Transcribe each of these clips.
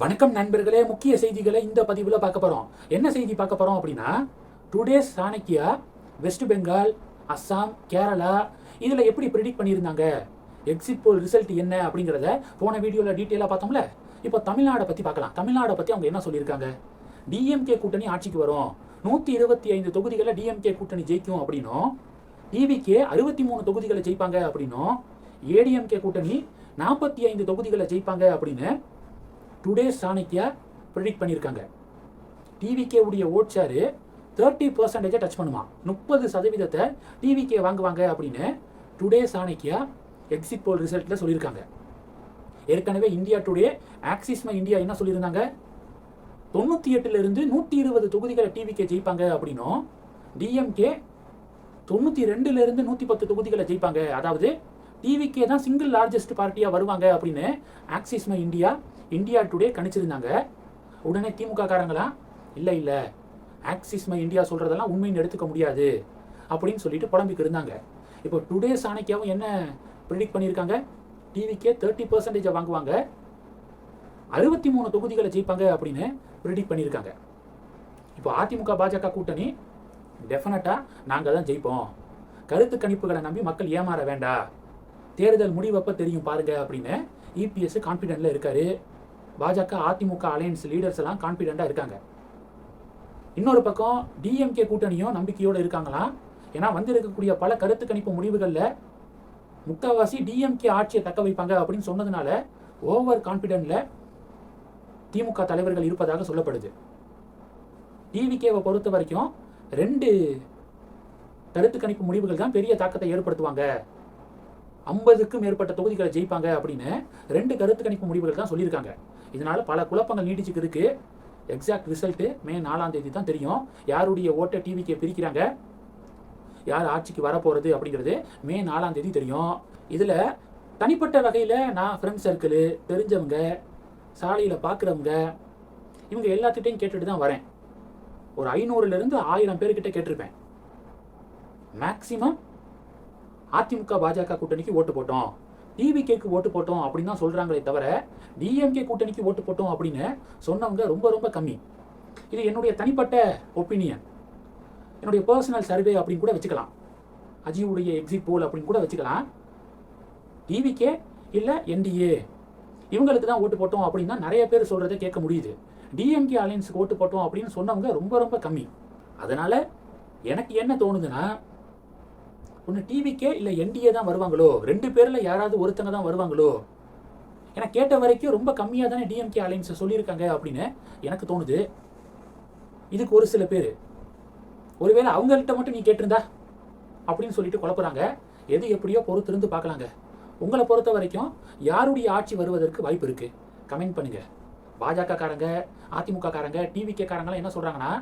வணக்கம் நண்பர்களே, முக்கிய செய்திகளை இந்த பதிவில் பார்க்க போகிறோம். என்ன செய்தி பார்க்க போகிறோம் அப்படின்னா, டுடேஸ் சாணக்கியா வெஸ்ட் பெங்கால், அஸ்ஸாம், கேரளா இதில் எப்படி ப்ரிடிக்ட் பண்ணியிருந்தாங்க, எக்ஸிட் போல் ரிசல்ட் என்ன அப்படிங்கிறத போன வீடியோவில் டீட்டெயிலாக பார்த்தோம்ல. இப்போ தமிழ்நாடை பற்றி பார்க்கலாம். தமிழ்நாடை பற்றி அவங்க என்ன சொல்லியிருக்காங்க, டிஎம்கே கூட்டணி ஆட்சிக்கு வரும், 125 தொகுதிகளில் டிஎம்கே கூட்டணி ஜெயிக்கும் அப்படின்னும், டிவிகே 63 தொகுதிகளை ஜெயிப்பாங்க அப்படின்னும், ஏடிஎம்கே கூட்டணி 45 தொகுதிகளை ஜெயிப்பாங்க அப்படின்னு டுடேஸ் சாணக்கியா ப்ரெடிக்ட் பண்ணியிருக்காங்க. டிவிகே உடைய ஓட் ஷேரு 30% டச் பண்ணுமா, 30% டிவிகே வாங்குவாங்க அப்படின்னு டுடே சாணக்கியா எக்ஸிட் போல் ரிசல்ட்டில் சொல்லியிருக்காங்க. ஏற்கனவே India today, axis My India என்ன சொல்லியிருந்தாங்க, 98 120 தொகுதிகளை டிவிகே ஜெயிப்பாங்க அப்படின்னும், டிஎம்கே 92 110 தொகுதிகளை ஜெயிப்பாங்க. அதாவது டிவிகே தான் சிங்கிள் லார்ஜஸ்ட் பார்ட்டியாக வருவாங்க அப்படின்னு Axis My India, India Today கணிச்சிருந்தாங்க. உடனே திமுக காரங்களா இல்லை ஆக்சிஸ் மை இந்தியா சொல்கிறதெல்லாம் உண்மைன்னு எடுத்துக்க முடியாது அப்படின்னு சொல்லிட்டு புலம்பிக்கு இருந்தாங்க. இப்போ டுடே சாணக்கியாவும் என்ன ப்ரிடிக்ட் பண்ணியிருக்காங்க, டிவிக்கே 30% வாங்குவாங்க, 63 தொகுதிகளை ஜெயிப்பாங்க அப்படின்னு ப்ரிடிக்ட் பண்ணியிருக்காங்க. இப்போ அதிமுக பாஜக கூட்டணி டெஃபினட்டாக நாங்கள் தான் ஜெயிப்போம், கருத்து கணிப்புகளை நம்பி மக்கள் ஏமாற வேண்டாம், தேர்தல் முடிவப்ப தெரியும் பாருங்க அப்படின்னு இபிஎஸ் கான்ஃபிடென்ட்ல இருக்காரு. பாஜக அதிமுக அலையன்ஸ் லீடர்ஸ் எல்லாம் கான்ஃபிடென்ட்டாக இருக்காங்க. இன்னொரு பக்கம் டிஎம்கே கூட்டணியும் நம்பிக்கையோடு இருக்காங்களாம். ஏன்னா வந்திருக்கக்கூடிய பல கருத்து கணிப்பு முடிவுகளில் முக்கால்வாசி டிஎம்கே ஆட்சியை தக்க வைப்பாங்க அப்படின்னு சொன்னதுனால ஓவர் கான்ஃபிடென்ட்ல திமுக தலைவர்கள் இருப்பதாக சொல்லப்படுது. டிவிகேவை பொறுத்த வரைக்கும் 2 கருத்து கணிப்பு முடிவுகள் தான் பெரிய தாக்கத்தை ஏற்படுத்துவாங்க, 50க்கும் மேற்பட்ட தொகுதிகளை ஜெயிப்பாங்க அப்படின்னு 2 கருத்து கணிப்பு முடிவுகள் தான் சொல்லியிருக்காங்க. இதனால பல குழப்பங்கள் நீடிச்சுக்கு இருக்கு. எக்ஸாக்ட் ரிசல்ட்டு மே 4ஆம் தேதி தான் தெரியும். யாருடைய ஓட்டை டிவிக்கே பிரிக்கிறாங்க, யார் ஆட்சிக்கு வரப்போகிறது அப்படிங்கிறது மே 4ஆம் தேதி தெரியும். இதில் தனிப்பட்ட வகையில் நான் ஃப்ரெண்ட்ஸ் சர்க்கிள், தெரிஞ்சவங்க, சாலையில் பார்க்குறவங்க இவங்க எல்லாத்துட்டையும் கேட்டுட்டு தான் வரேன். ஒரு 500லேருந்து 1000 பேர்கிட்ட கேட்டிருப்பேன். மேக்சிமம் அதிமுக பாஜக கூட்டணிக்கு ஓட்டு போட்டோம், டிவிகேக்கு ஓட்டு போட்டோம் அப்படின்னு தான் சொல்கிறாங்களே தவிர டிஎம்கே கூட்டணிக்கு ஓட்டு போட்டோம் அப்படின்னு சொன்னவங்க ரொம்ப ரொம்ப கம்மி. இது என்னுடைய தனிப்பட்ட ஒப்பீனியன், என்னுடைய பர்சனல் சர்வே அப்படின்னு கூட வச்சுக்கலாம், அஜிவுடைய எக்ஸிட் போல் அப்படின்னு கூட வச்சுக்கலாம். டிவிகே இல்லை என்டிஏ இவங்களுக்கு தான் ஓட்டு போட்டோம் அப்படின்னு தான் நிறைய பேர் சொல்கிறத கேட்க முடியுது. டிஎம்கே அலையன்ஸுக்கு ஓட்டு போட்டோம் அப்படின்னு சொன்னவங்க ரொம்ப ரொம்ப கம்மி. அதனால் எனக்கு என்ன தோணுதுன்னா, ஒன்று டிவிக்கே இல்லை என்டிஏ தான் வருவாங்களோ, 2 பேரில் யாராவது ஒருத்தங்க தான் வருவாங்களோ. ஏன்னா கேட்ட வரைக்கும் ரொம்ப கம்மியாக தானே டிஎம்கே அலையன்ஸை சொல்லியிருக்காங்க அப்படின்னு எனக்கு தோணுது. இதுக்கு ஒரு சில பேர் ஒருவேளை அவங்கள்ட்ட மட்டும் நீ கேட்டிருந்தா அப்படின்னு சொல்லிட்டு குழப்புறாங்க. எது எப்படியோ பொறுத்திருந்து பார்க்கலாங்க. உங்களை பொறுத்த வரைக்கும் யாருடைய ஆட்சி வருவதற்கு வாய்ப்பு இருக்குது, கமெண்ட் பண்ணுங்க. பாஜக காரங்க, அதிமுக காரங்க, டிவிகே காரங்களாம் என்ன சொல்கிறாங்கன்னா,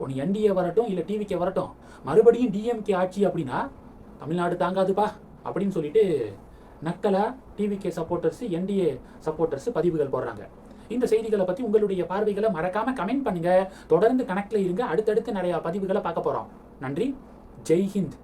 ஒன்று என்டிஏ வரட்டும் இல்லை டிவிகே வரட்டும், மறுபடியும் டிஎம்கே ஆட்சி அப்படின்னா தமிழ்நாடு தாங்காதுப்பா அப்படின்னு சொல்லிட்டு நக்கலா டிவிகே சப்போர்ட்டர்ஸ், என்டிஏ சப்போர்ட்டர்ஸ் பதிவுகள் போடுறாங்க. இந்த செய்திகளை பற்றி உங்களுடைய பார்வைகளை மறக்காம கமெண்ட் பண்ணுங்க. தொடர்ந்து கனெக்ட்ல இருங்க. அடுத்தடுத்து நிறைய பதிவுகளை பார்க்க போறோம். நன்றி. ஜெய் ஹிந்த்.